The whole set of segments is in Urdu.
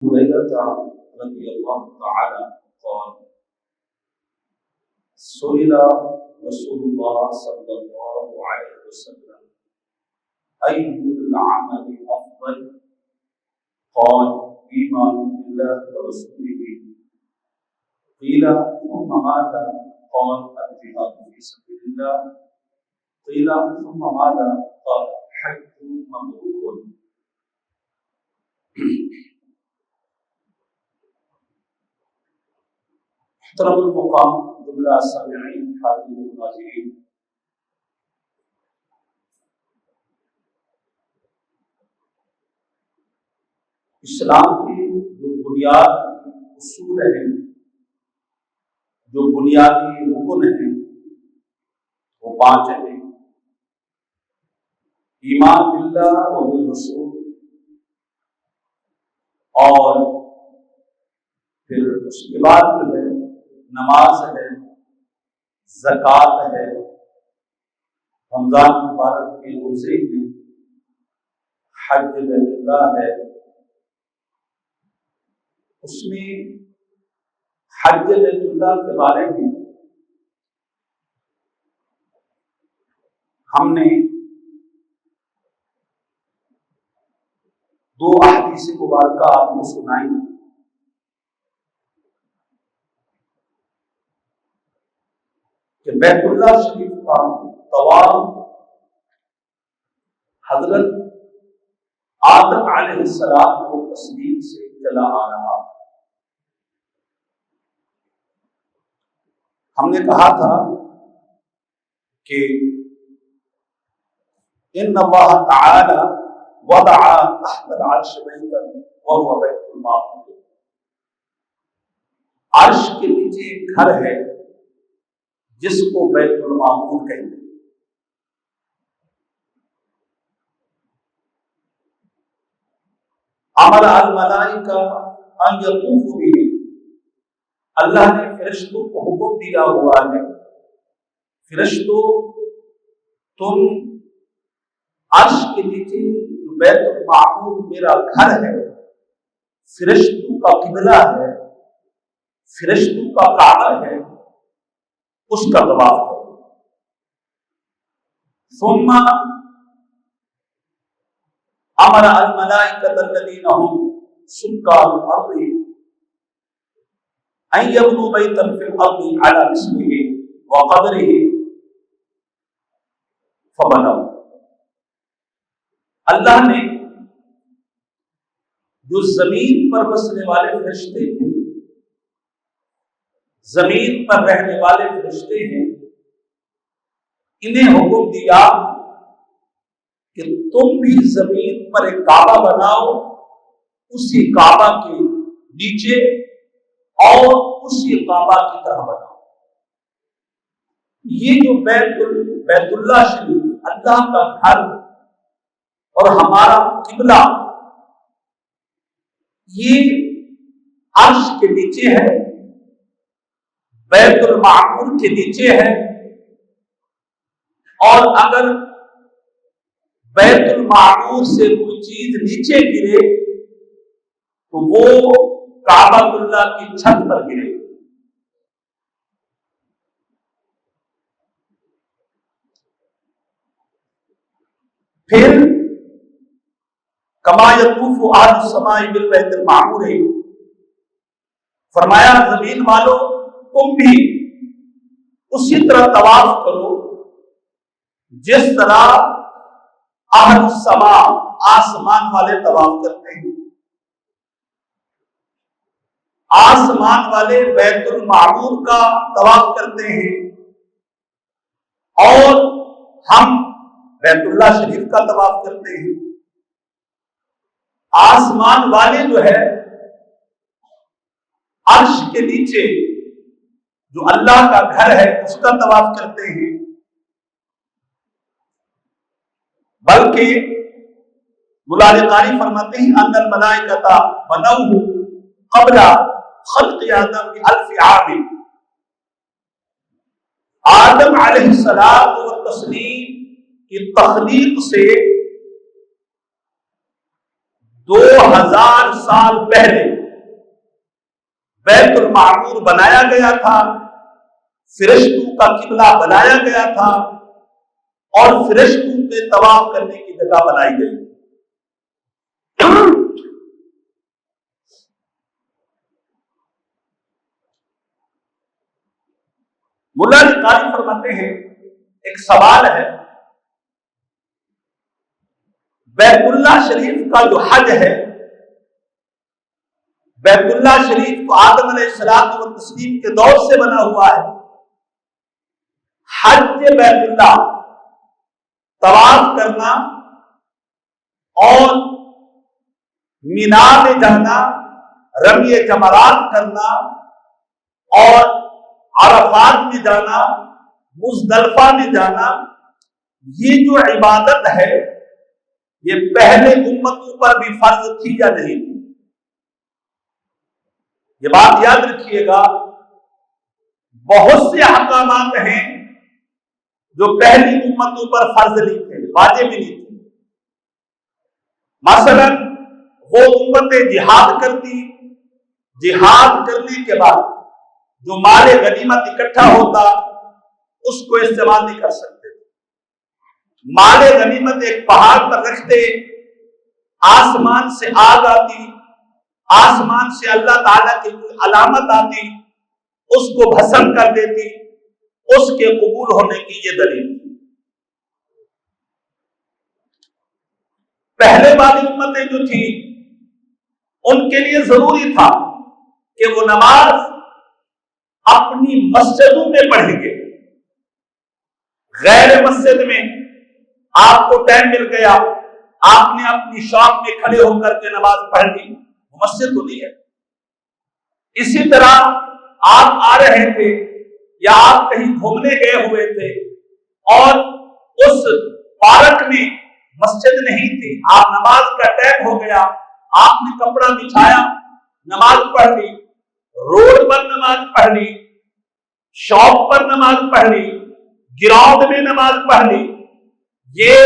هريرة رضي الله تعالى قال سئل رسول الله صلى الله عليه وسلم أي العمل أفضل؟ قال إيمان بالله ورسوله. قيل ثم ماذا؟ قال الجهاد في سبيل الله. قيل ثم ماذا؟ قال حج مبرور. محترم المقام جملہ سامعین حاضرین ناظرین، اسلام کی جو بنیاد اصول ہیں، جو بنیادی رکن ہیں، وہ 5 ہیں: ایمان باللہ و بالرسول، اور پھر اس کے بعد جو ہے نماز ہے، زکوٰۃ ہے، رمضان مبارک کے روزے ہیں، حج بیت اللہ ہے۔ اس میں حج بیت اللہ کے بارے میں ہم نے 2 احادیث مبارکہ آپ کو سنائی ہیں۔ کہ بیت اللہ شریف کا طواف حضرت آدم علیہ السلام کو تسلیم سے چلا آ رہا۔ ہم نے کہا تھا کہ ان اللہ تعالی وضع تحت العرش بیتا وهو بیت المعمور، عرش کے نیچے ایک گھر ہے جس کو بیت المعمور کہتے ہیں۔ امر الملائکہ ان یطوفوا بہ، اللہ نے فرشتوں کو حکم دیا ہوا ہے، فرشتوں تم عرش کے نیچے جو بیت المعمور میرا گھر ہے، فرشتوں کا قبلہ ہے، فرشتوں کا کعبہ ہے، اس کا طواف کرو۔ ثم امر الملائکۃ الذین هم سکان الارض ان یبنوا بیتا فی الارض علی اسمہ وقدرہ فبنوا۔ اللہ نے جو زمین پر بسنے والے فرشتے تھے، زمین پر رہنے والے فرشتے ہیں، انہیں حکم دیا کہ تم بھی زمین پر ایک کعبہ بناؤ، اسی کعبہ کے نیچے اور اسی کعبہ کی طرح بناؤ۔ یہ جو بیت اللہ شریف اللہ کا گھر اور ہمارا قبلہ، یہ عرش کے نیچے ہے، بیت المعمور کے نیچے ہے، اور اگر بیت المعمور سے کوئی چیز نیچے گرے تو وہ کعبۃ اللہ کی چھت پر گرے۔ پھر کما یطوف اہل السماء بالبیت المعمور، فرمایا زمین والو تم بھی اسی طرح طواف کرو جس طرح اہل السماء آسمان والے طواف کرتے ہیں۔ آسمان والے بیت المعمور کا طواف کرتے ہیں اور ہم بیت اللہ شریف کا طواف کرتے ہیں۔ آسمان والے جو ہے عرش کے نیچے جو اللہ کا گھر ہے اس کا طواف کرتے ہیں، بلکہ مولا علی قاری فرماتے ہیں ان الملائکۃ بنوہ قبل خلق آدم بألف عام، آدم علیہ السلام والتسلیم کی تخلیق سے 2000 سال پہلے بیت المعمور بنایا گیا تھا، فرشتوں کا قبلہ بنایا گیا تھا، اور فرشتوں کے طواف کرنے کی جگہ بنائی گئی۔ مولا علی قاری فرماتے ہیں ایک سوال ہے، بیت اللہ شریف کا جو حج ہے، بیت اللہ شریف تو آدم علیہ السلام و تسلیم کے دور سے بنا ہوا ہے۔ حج بیت اللہ طواف کرنا اور مینا میں جانا، رمی جمرات کرنا اور عرفات میں جانا، مزدلفہ میں جانا، یہ جو عبادت ہے یہ پہلے امتوں پر بھی فرض تھی یا نہیں تھی؟ یہ بات یاد رکھیے گا، بہت سے احکامات ہیں جو پہلی امتوں پر فرض نہیں تھے، واجب نہیں تھے۔ مثلا وہ امتیں جہاد کرتی، جہاد کرنے کے بعد جو مال غنیمت اکٹھا ہوتا اس کو استعمال نہیں کر سکتے، مال غنیمت ایک پہاڑ پر رکھتے، آسمان سے آگ آتی، آسمان سے اللہ تعالیٰ کی کوئی علامت آتی، اس کو بھسم کر دیتی، اس کے قبول ہونے کی یہ دلیل تھی۔ پہلے والی امتیں جو تھی ان کے لیے ضروری تھا کہ وہ نماز اپنی مسجدوں میں پڑھیں گے، غیر مسجد میں آپ کو ٹائم مل گیا، آپ نے اپنی شاپ میں کھڑے ہو کر کے نماز پڑھ لی، وہ مسجد تو نہیں ہے۔ اسی طرح آپ آ رہے تھے یا آپ کہیں گھومنے گئے ہوئے تھے اور اس پارک میں مسجد نہیں تھی، آپ نماز کا ٹائم ہو گیا، آپ نے کپڑا بچھایا، نماز پڑھ لی، روڈ پر نماز پڑھ لی، شاپ پر نماز پڑھ لی، گراؤنڈ میں نماز پڑھ لی۔ یہ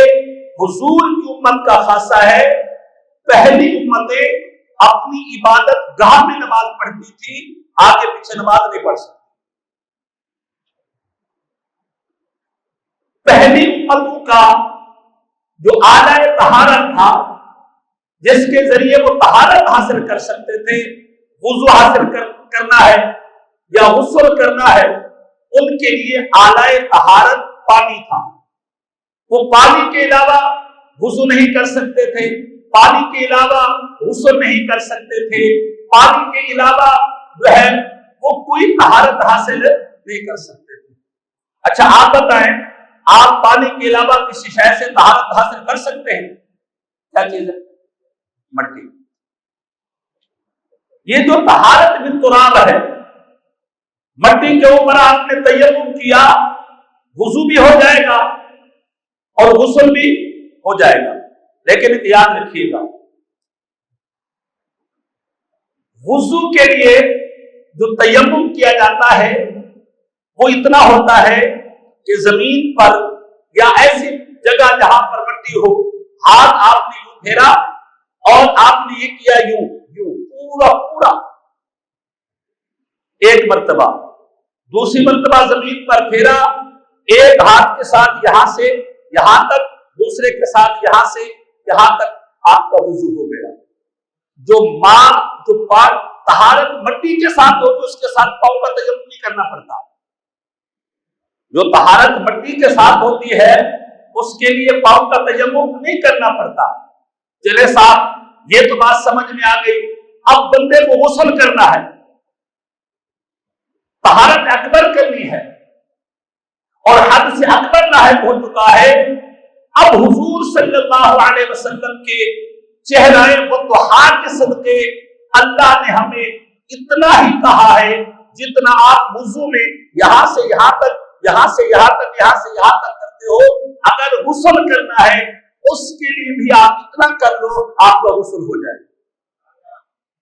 حضور کی امت کا خاصہ ہے، پہلی امتیں اپنی عبادت گاہ میں نماز پڑھتی تھی، آگے پیچھے نماز نہیں پڑھ سکتی۔ پہلی امتوں کا جو اعلی طہارت تھا، جس کے ذریعے وہ طہارت حاصل کر سکتے تھے، وضو حاصل کرنا ہے یا غسل کرنا ہے، ان کے لیے اعلی طہارت پانی تھا۔ وہ پانی کے علاوہ وضو نہیں کر سکتے تھے، پانی کے علاوہ غسل نہیں کر سکتے تھے، پانی کے علاوہ جو ہے وہ کوئی طہارت حاصل نہیں کر سکتے تھے۔ اچھا آپ بتائیں، آپ پانی کے علاوہ کسی شے سے طہارت حاصل کر سکتے ہیں؟ کیا چیز ہے؟ مٹی۔ یہ جو طہارت بالتراب ہے، مٹی کے اوپر آپ نے تیمم کیا، وضو بھی ہو جائے گا اور غسل بھی ہو جائے گا، لیکن یاد رکھیے گا وضو کے لیے جو تیمم کیا جاتا ہے وہ اتنا ہوتا ہے کہ زمین پر یا ایسی جگہ جہاں پر مٹی ہو، ہاتھ آپ نے یوں پھیرا اور آپ نے یہ کیا یوں یوں پورا ایک مرتبہ، دوسری مرتبہ زمین پر پھیرا، ایک ہاتھ کے ساتھ یہاں سے یہاں تک، دوسرے کے ساتھ یہاں سے یہاں تک آپ کا وضو ہو گیا۔ جو طہارت مٹی کے ساتھ ہو تو اس کے ساتھ پاؤں کا تیمم نہیں کرنا پڑتا، جو طہارت مٹی کے ساتھ ہوتی ہے اس کے لیے پاؤں کا تیمم نہیں کرنا پڑتا۔ چلے صاحب یہ تو بات سمجھ میں آ گئی، اب بندے کو غسل کرنا ہے، طہارت اکبر کرنی ہے اور حد سے اکبر لاحق ہو چکا ہے۔ اب حضور صلی اللہ علیہ وسلم کے چہرہ وضحا کے صدقے اللہ نے ہمیں اتنا ہی کہا ہے جتنا آپ وضو میں یہاں سے یہاں تک، یہاں سے یہاں تک، یہاں سے یہاں تک کرتے ہو، اگر غسل کرنا ہے اس کے لیے بھی آپ اتنا کر لو، آپ کا غسل ہو جائے گا،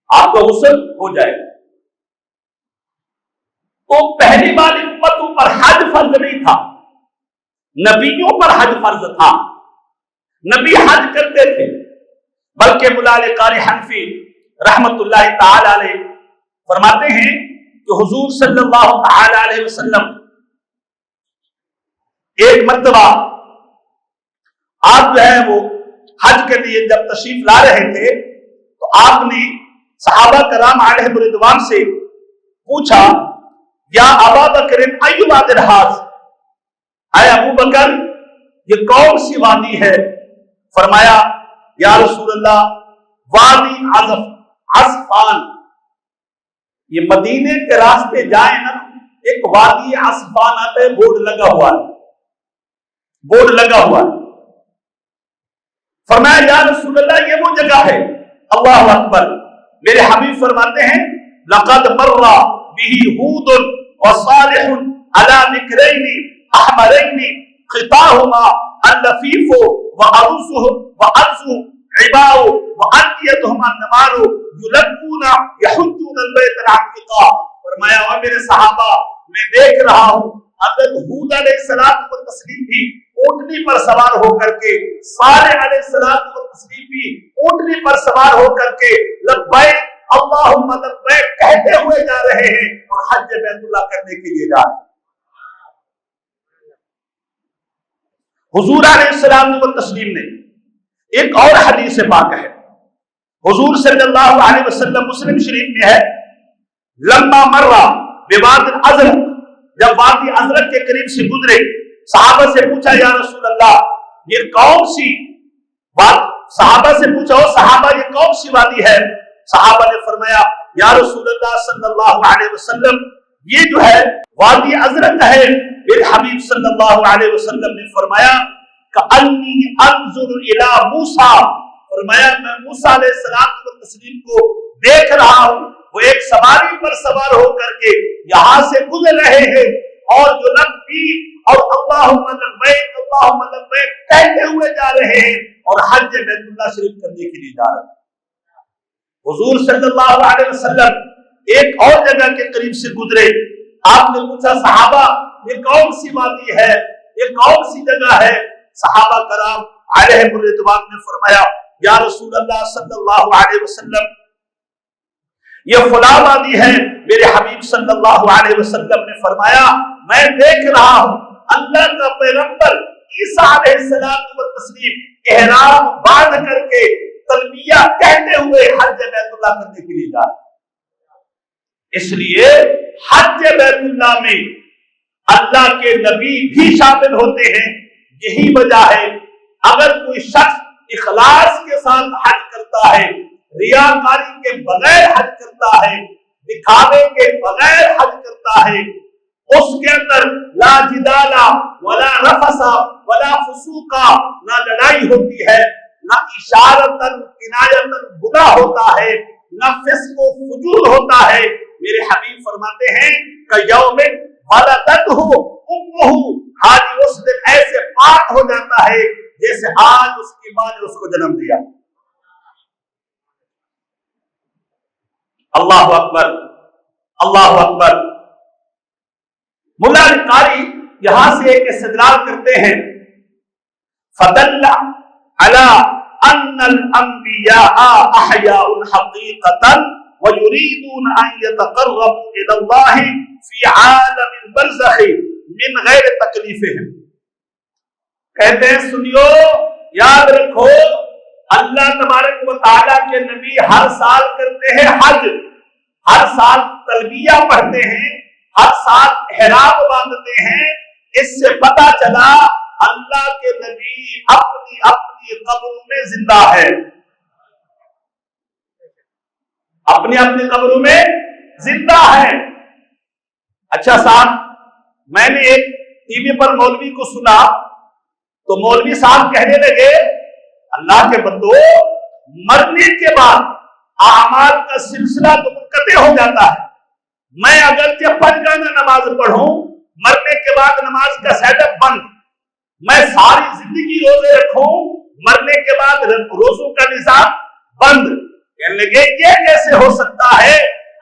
آپ کا غسل ہو جائے گا۔ تو پہلی بار امتوں پر حج فرض نہیں تھا، نبیوں پر حج فرض تھا، نبی حج کرتے تھے، بلکہ مولا علی قاری حنفی رحمت اللہ تعالی علیہ فرماتے ہیں کہ حضور صلی اللہ تعالی علیہ وسلم ایک مرتبہ آپ جو ہے وہ حج کے لیے جب تشریف لا رہے تھے تو آپ نے صحابہ کرام علیہم رضوان سے پوچھا یا ابا بکر ای واد الحاج، اے ابو بکر یہ کون سی وادی ہے؟ فرمایا یا رسول اللہ وادی عصفان، یہ مدینے کے راستے جائیں نا ایک وادی عصفان آتا ہے، بورڈ لگا ہوا ہے، بورڈ لگا ہوا ہے۔ فرمایا یا رسول اللہ یہ وہ جگہ ہے۔ اللہ اکبر، میرے حبیب فرماتے ہیں لقد مر به ہود وصالح على بکرین احمرین خطاهما اللفیف وعرضه عباء وانیتهما النمار یلقون یحجون البیت العتیق۔ فرمایا اور میرے صحابہ میں دیکھ رہا ہوں حضرت ہود علیہ السلام کو تسلیم بھی اونٹنی پر سوار ہو کر کے، صالح علیہ السلام کو تسلیم بھی اونٹنی پر سوار ہو کر کے لبیک اللہم لبیک کہتے ہوئے جا رہے ہیں اور حج بیت اللہ کرنے کے لیے جا رہے ہیں۔ حضور علیہ السلام کو تسلیم نے ایک اور حدیث پاک ہے، حضور صلی اللہ علیہ وسلم مسلم شریف میں ہے لما مرہ بواد الازرق، جب وادی ازرق کے قریب سے گزرے صحابہ سے پوچھا یا رسول اللہ یہ کون سی بات، صحابہ سے پوچھا او صحابہ یہ کون سی وادی ہے؟ صحابہ نے فرمایا یا رسول اللہ صلی اللہ علیہ وسلم یہ جو ہے وادی ازرق ہے۔ میرے حبیب صلی اللہ علیہ وسلم نے فرمایا کأنی انظر الی موسیٰ، فرمایا میں موسیٰ علیہ السلام کو تسلیم کو دیکھ رہا ہوں، وہ ایک سواری پر سوار ہو کر کے یہاں سے گزر رہے ہیں اور جو لبیک اور اللہم لبیک اللہم لبیک کہتے ہوئے جا رہے ہیں اور حج بیت اللہ شریف کرنے کے لیے جا رہے ہیں۔ حضور صلی اللہ علیہ وسلم ایک اور جگہ کے قریب سے گزرے، آپ نے پوچھا صحابہ یہ کون سی وادی ہے، یہ کون سی جگہ ہے؟ صحابہ کرام علیہم رضوان نے فرمایا یا رسول اللہ صلی اللہ علیہ وسلم یہ فلاں وادی ہے۔ میرے حبیب صلی اللہ علیہ وسلم نے فرمایا میں دیکھ رہا ہوں اللہ کا پیغمبر عیسیٰ علیہ السلام و تسلیم احرام باندھ کر کے تلبیہ کہتے ہوئے حج بیت اللہ کرنے کے لیے جا رہے ہیں۔ اس لیے حج بیت اللہ میں اللہ کے نبی بھی شامل ہوتے ہیں، یہی وجہ ہے اگر کوئی شخص اخلاص کے ساتھ حج کرتا ہے، ریاکاری کے بغیر حج کرتا ہے، دکھاوے کے بغیر حج کرتا ہے، اس کے اندر لا جدالا ولا رفسا ولا فسوقا، نہ لڑائی ہوتی ہے، نہ اشارتاً کنایتاً گناہ ہوتا ہے، نہ فسق و فجور ہوتا ہے۔ میرے حبیب فرماتے ہیں کہ یوم ولدتہ امہ، حاجی اس دن ایسے پاک ہو جاتا ہے جیسے آج اس کی ماں نے اس کو جنم دیا۔ اللہ اکبر، اللہ اکبر۔ مولا علی قاری یہاں سے ایک استدلال کرتے ہیں فدل علی ان الانبیاء احیاء حقیقتا ویریدون ان یتقربوا الی اللہ فی عالم البرزخ من غیر تکلیفہم۔ کہتے ہیں سنیو، یاد رکھو اللہ تبارک و تعالیٰ کے نبی ہر سال کرتے ہیں حج، ہر سال تلبیہ پڑھتے ہیں، ہر سال احرام باندھتے ہیں۔ اس سے پتہ چلا اللہ کے نبی اپنی اپنی قبروں میں زندہ ہے، اپنی اپنی قبروں میں زندہ ہے۔ اچھا صاحب، میں نے ایک ٹی وی پر مولوی کو سنا تو مولوی صاحب کہنے لگے اللہ کے بندو مرنے کے بعد اعمال کا سلسلہ تو منقطع ہو جاتا ہے۔ میں اگرچہ پنجگانہ نماز پڑھوں، مرنے کے بعد نماز کا سیٹ اپ بند، میں ساری زندگی روزے رکھوں، مرنے کے بعد روزوں کا نظام بند۔ کہنے لگے یہ کیسے ہو سکتا ہے؟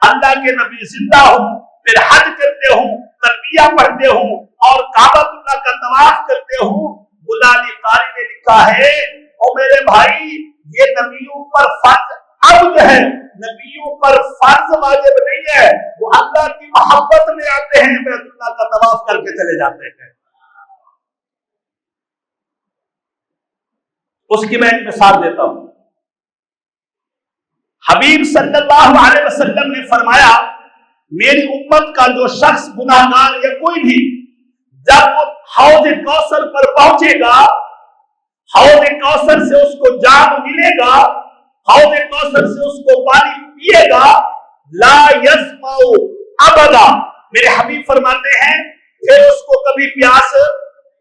اللہ کے نبی زندہ ہوں، پھر حج کرتے ہوں، تلبیہ پڑھتے ہوں اور کعبۃ اللہ کا طواف کرتے ہوں۔ مولا علی قاری نے لکھا ہے او میرے بھائی، یہ نبیوں پر فرض اب جو ہے نبیوں پر فرض واجب نہیں ہے، وہ اللہ کی محبت میں آتے ہیں، بیت اللہ کا طواف کر کے چلے جاتے ہیں۔ اس کی میں ایک مثال دیتا ہوں۔ حبیب صلی اللہ علیہ وسلم نے فرمایا میری امت کا جو شخص گناہگار یا کوئی بھی جب وہ حوض کوثر پر پہنچے گا، حوض کوثر سے اس کو جام ملے گا، حوض کوثر سے اس کو پانی پیے گا، لا یظمأ ابدا، میرے حبیب فرماتے ہیں پھر اس کو کبھی پیاس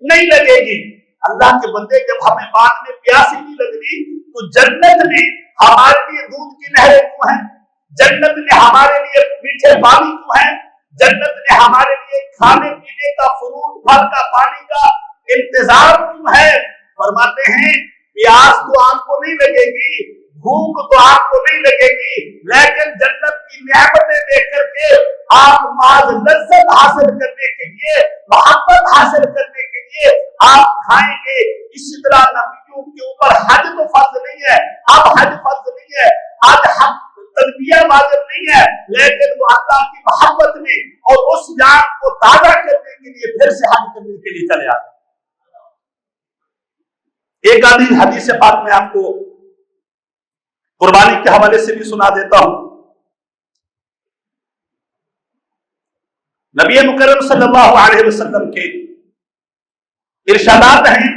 نہیں لگے گی۔ اللہ کے بندے جب ہمیں بعد میں پیاس ہی نہیں لگنی تو جنت میں ہمارے لیے دودھ کی نہریں کیوں ہیں؟ جنت میں ہمارے لیے میٹھے پانی کیوں ہیں؟ جنت میں ہمارے لیے کھانے پینے کا فروٹ پھل کا پانی کا انتظام کیوں ہے؟ فرماتے ہیں پیاس تو آپ کو نہیں لگے گی، بھوک تو آپ کو نہیں لگے گی، لیکن جنت کی نعمتیں دیکھ کر کے آپ محض لذت حاصل کرنے کے لیے، محبت حاصل کرنے کے لیے آپ کھائیں گے۔ اسی طرح نبیوں کے اوپر حج تو فرض نہیں ہے، اب حج فرض نہیں ہے، آج حج تلبیہ واجب نہیں ہے، لیکن وہ اللہ کی محبت میں اور اس یاد کو تازہ کرنے کے لیے پھر سے حج کرنے کے لیے چلے آتے ہیں۔ ایک آدھی حدیث پاک میں آپ کو قربانی کے حوالے سے بھی سنا دیتا ہوں۔ نبی مکرم صلی اللہ علیہ وسلم کے ارشادات ہیں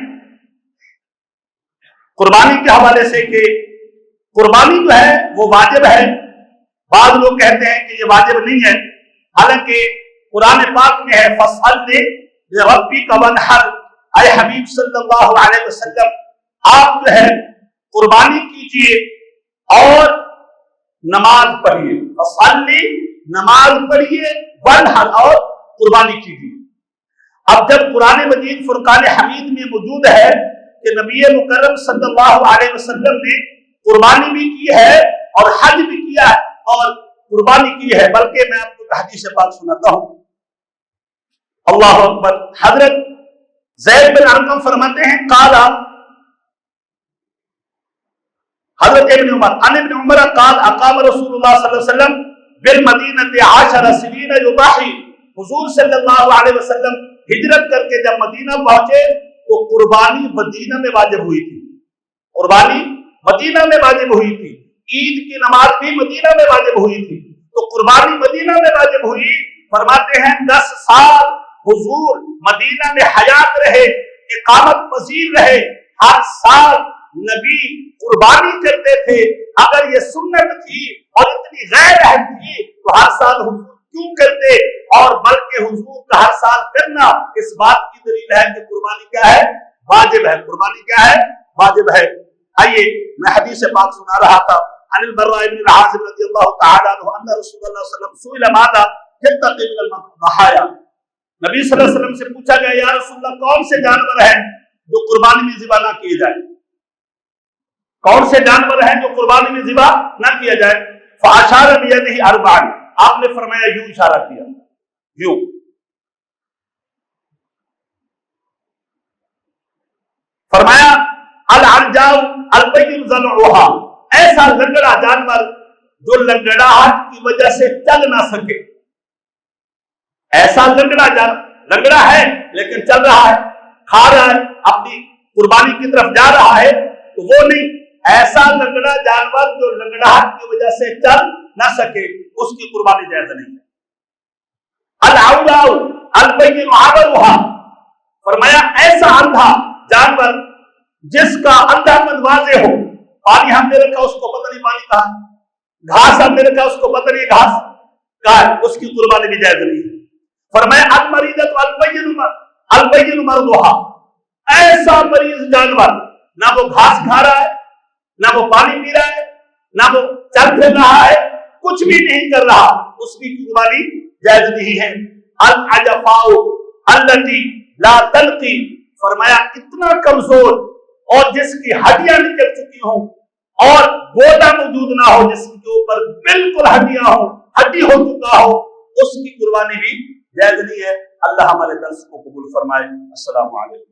قربانی کے حوالے سے کہ قربانی جو ہے وہ واجب ہے۔ بعض لوگ کہتے ہیں کہ یہ واجب نہیں ہے، حالانکہ قرآن پاک میں ہے فَصَلِّ لِرَبِّكَ وَانْحَرْ، اے حبیب صلی اللہ علیہ وسلم آپ جو ہے قربانی کیجئے اور نماز پڑھیے، فَصَلِّ نماز پڑھیے، وَانْحَرْ اور قربانی کیجئے۔ اب جب قرآن مجید فرقان حمید میں موجود ہے کہ نبی مکرم صلی اللہ علیہ وسلم نے قربانی بھی کی ہے اور حج بھی کیا ہے اور قربانی کی ہے، بلکہ میں آپ کو حدیث پاک سناتا ہوں۔ اللہ اکبر۔ حضرت زید بن ارقم فرماتے ہیں قال حضرت ابن عمر عن ابن عمر قال اقام رسول اللہ صلی اللہ علیہ وسلم بالمدینہ 10 سنین یضحی، حضور صلی اللہ علیہ وسلم ہجرت کر کے جب مدینہ پہنچے تو قربانی مدینہ میں واجب ہوئی تھی، قربانی مدینہ میں واجب ہوئی تھی، عید کی نماز بھی مدینہ میں واجب ہوئی تھی، تو قربانی مدینہ میں واجب ہوئی۔ فرماتے ہیں 10 سال حضور مدینہ میں حیات رہے، اقامت پذیر رہے، ہر سال نبی قربانی کرتے تھے۔ اگر یہ سنت تھی اور اتنی غیر اہم تھی تو ہر سال حضور کیوں کرتے؟ اور بلکہ حضور کا ہر سال کرنا اس بات کی دلیل ہے کہ قربانی کیا ہے؟ واجب ہے۔ قربانی کیا ہے؟ واجب ہے۔ آئیے میں حدیث پاک سنا رہا تھا۔ عن البراء بن عازب رضی اللہ تعالی عنہ ان رسول اللہ صلی اللہ علیہ وسلم سئل ماذا يتقي من الضحايا، نبی صلی اللہ علیہ وسلم سے پوچھا گیا یا رسول اللہ کون سے جانور ہیں جو قربانی میں ذبح نہ کیے جائیں؟ کون سے جانور ہیں جو قربانی میں ذبح نہ کیا جائے؟ فاشار بیدہ اربع، آپ نے فرمایا یوں اشارہ کیا، یوں۔ فرمایا العرجاء البین ذلعھا، ایسا لنگڑا جانور جو لنگڑاہٹ کی وجہ سے چل نہ سکے، ایسا لنگڑا جانور لنگڑا ہے لیکن چل رہا ہے، کھا رہا ہے، اپنی قربانی کی طرف جا رہا ہے، تو وہ نہیں، ایسا لنگڑا جانور جو لنگڑاہٹ کی وجہ سے چل نہ سکے اس کی قربانی جائز نہیں ہے۔ العولاء البین عبرھا، فرمایا ایسا اندھا جانور جس کا اندھا پن واضح ہو، پانی ہم نے رکھا اس کو پتہ نہیں پانی کہاں، گھاس ہم نے رکھا اس کو پتہ نہیں گھاس کہاں ہے، اس کی قربانی بھی جائز نہیں ہے۔ فرمایا المریضۃ البین مرضھا، ایسا مریض جانور نہ وہ گھاس کھا رہا ہے، نہ وہ پانی پی رہا ہے، نہ وہ چل پھر رہا ہے، کچھ بھی نہیں کر رہا، اس کی قربانی جائز نہیں ہے۔ العجفاء التي لا تلقي، فرمایا اتنا کمزور اور جس کی ہڈیاں نکل چکی ہوں اور گودا موجود نہ ہو، جس کے اوپر بالکل ہڈیاں ہوں، ہڈی ہو چکا ہو، اس کی قربانی بھی جائز نہیں ہے۔ اللہ ہمارے درس کو قبول فرمائے۔ السلام علیکم۔